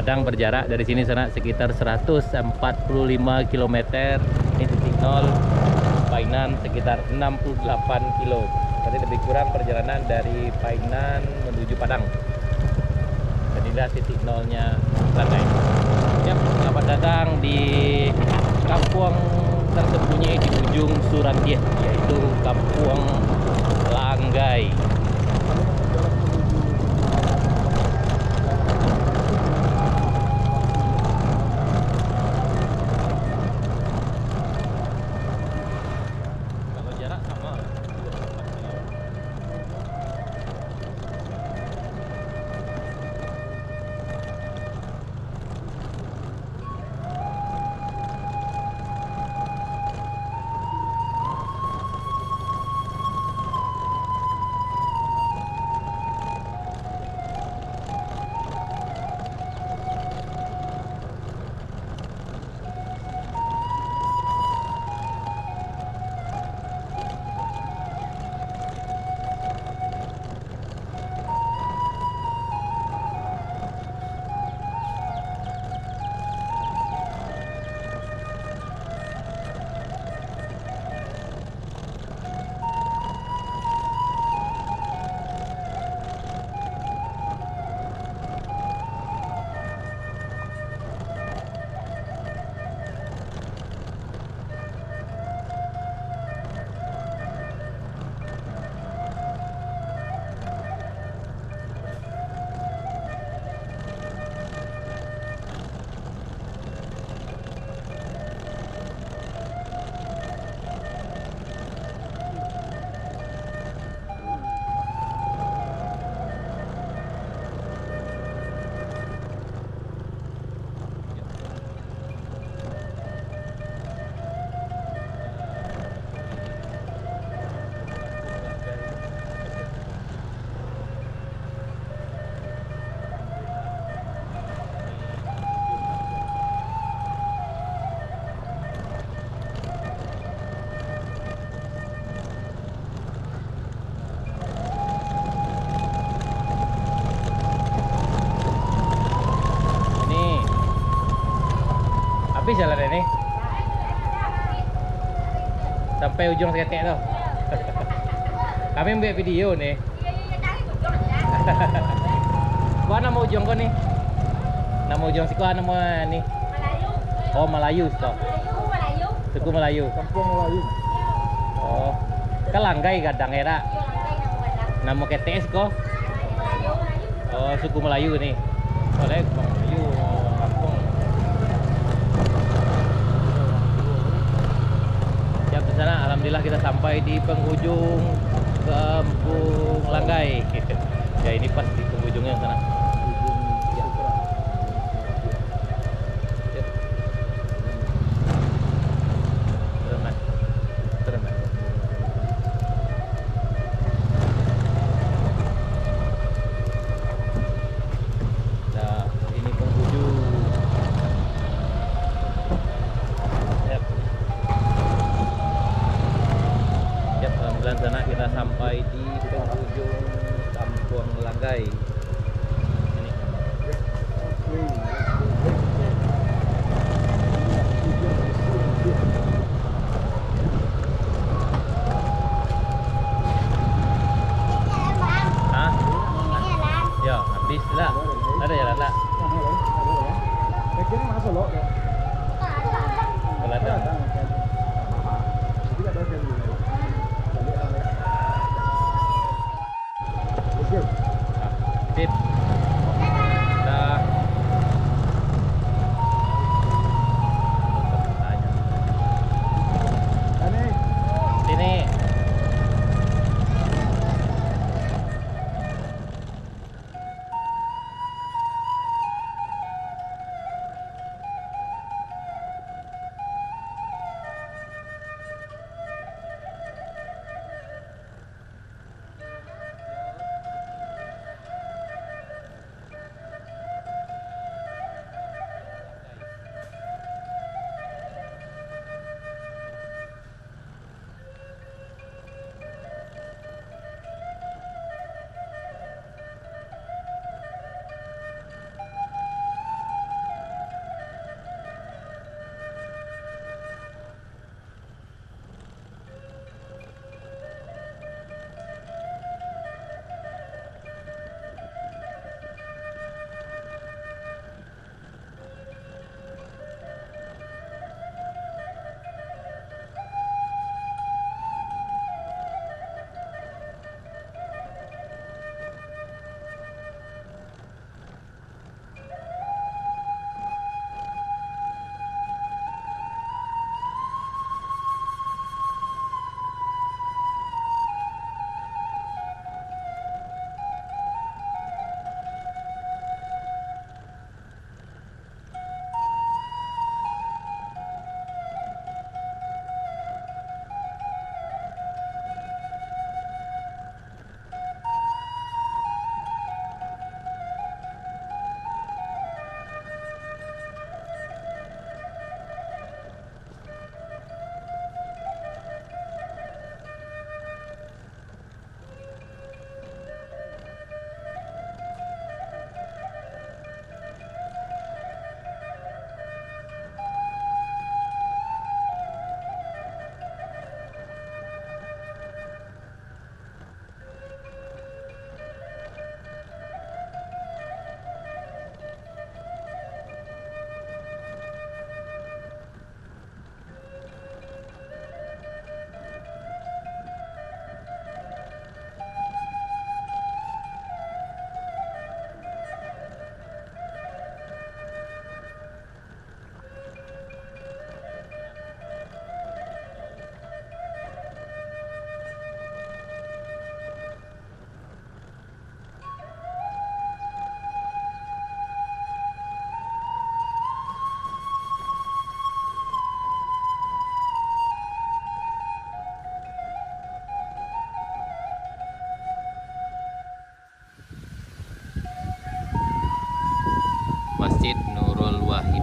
Padang berjarak dari sini sana sekitar 145 km. Ini titik nol. Painan sekitar 68 kilo. Berarti lebih kurang perjalanan dari Painan menuju Padang. Dan inilah titik nolnya Langgai. Yap, selamat datang di kampung tersembunyi di ujung Surandia, yaitu Kampung Langgai. Kalau jarak sama 24 kilo. Habis jalan ini sampai ujung seketek tuh. Kami ambil video nih. Gua nama ujung kau nih. Nama ujung si kau nama nih. Oh, Melayu toh. Suku Melayu. Kampung Melayu. Oh. Kalanggai gadang era. Nama KTS kau. Oh, suku Melayu nih. Oleh Melayu kampung. Sana, alhamdulillah kita sampai di penghujung Kampung Langgai. Ya ini pas di penghujungnya sana. Turun mas, turun mas. Nah, ini penghujung. Dan sana kita sampai di penghujung Kampung Langgai. Ini. Hah? Ya, habis lah. Ada jalan lah. Kayaknya masuk loh. Kalau ada. Sip. Dah. Sini.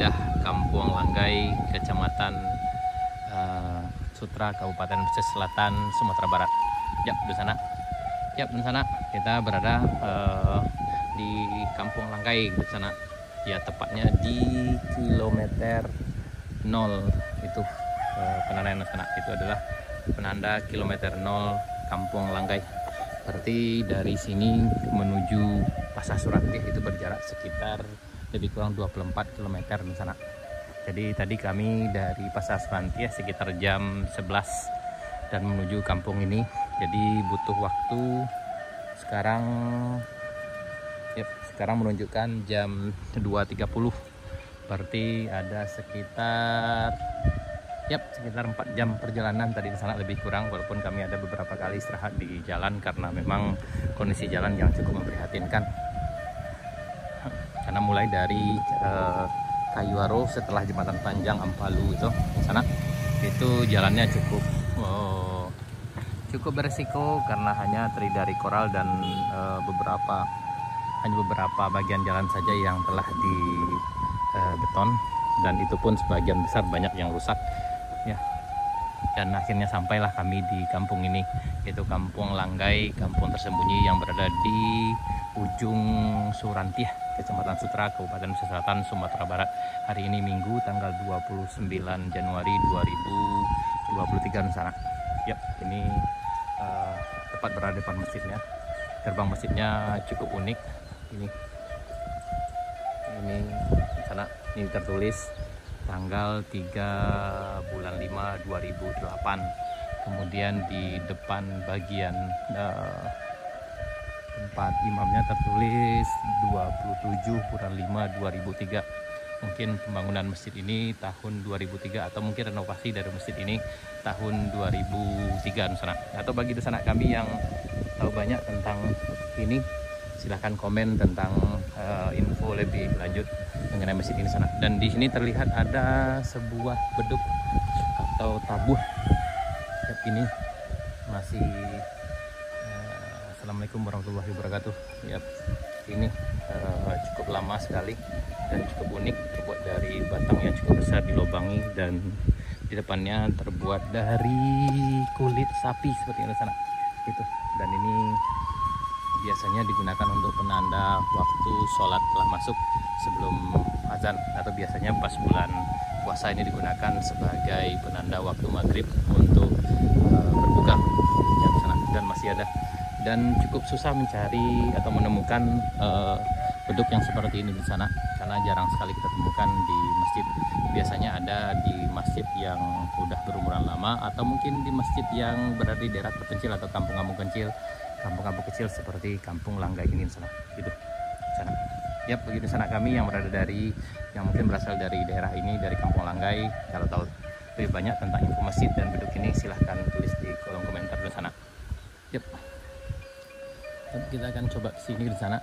indah Kampung Langgai, Kecamatan Sutra, Kabupaten Pesisir Selatan, Sumatera Barat. Yap, di sana. Yap, di sana kita berada di Kampung Langgai di sana. Ya, tepatnya di kilometer 0 itu penandaan sana. Itu adalah penanda kilometer 0 Kampung Langgai. Berarti dari sini menuju Pasar Surantih itu berjarak sekitar lebih kurang 24 km di sana. Jadi tadi kami dari Pasar Surantih sekitar jam 11 dan menuju kampung ini. Jadi butuh waktu sekarang menunjukkan jam 2.30. Berarti ada sekitar 4 jam perjalanan tadi di sana lebih kurang, walaupun kami ada beberapa kali istirahat di jalan karena memang kondisi jalan yang cukup memprihatinkan. Karena mulai dari Kayuaro setelah jembatan panjang Ampalu itu di sana itu jalannya cukup beresiko karena hanya terdiri dari koral dan beberapa bagian jalan saja yang telah di beton, dan itu pun sebagian besar banyak yang rusak ya. Dan akhirnya sampailah kami di kampung ini, yaitu Kampung Langgai, kampung tersembunyi yang berada di ujung Surantih, Kecamatan Sutra, Kabupaten Pesisir Selatan, Sumatera Barat. Hari ini Minggu tanggal 29 Januari 2023 di sana. Yap, ini tepat berada di depan masjidnya. Gerbang masjidnya cukup unik. Ini di sana ini tertulis tanggal 3 bulan 5 2008. Kemudian di depan bagian tempat imamnya tertulis 27 bulan 5 2003. Mungkin pembangunan masjid ini tahun 2003 atau mungkin renovasi dari masjid ini tahun 2003 di sana. Atau bagi di sana kami yang tahu banyak tentang ini, silahkan komen tentang info lebih lanjut mengenai masjid ini sana. Dan di sini terlihat ada sebuah beduk atau tabuh. Ini masih Assalamualaikum warahmatullahi wabarakatuh. Yap, ini cukup lama sekali dan cukup unik, terbuat dari batang yang cukup besar dilobangi dan di depannya terbuat dari kulit sapi seperti ini sana. Itu. Dan ini biasanya digunakan untuk penanda waktu sholat telah masuk sebelum azan, atau biasanya pas bulan puasa ini digunakan sebagai penanda waktu maghrib untuk berbuka ya, sana. Dan masih ada, dan cukup susah mencari atau menemukan beduk yang seperti ini di sana karena jarang sekali kita temukan di masjid. Biasanya ada di masjid yang sudah berumuran lama atau mungkin di masjid yang berada di daerah terpencil atau kampung-kampung kecil seperti Kampung Langgai ini di sana. Gitu. Sana. Yap, begitu sana kami yang mungkin berasal dari daerah ini, dari Kampung Langgai. Kalau tahu lebih banyak tentang info masjid dan beduk ini, silahkan tulis di kolom komentar di sana. Yap. Kita akan coba kesini di sana.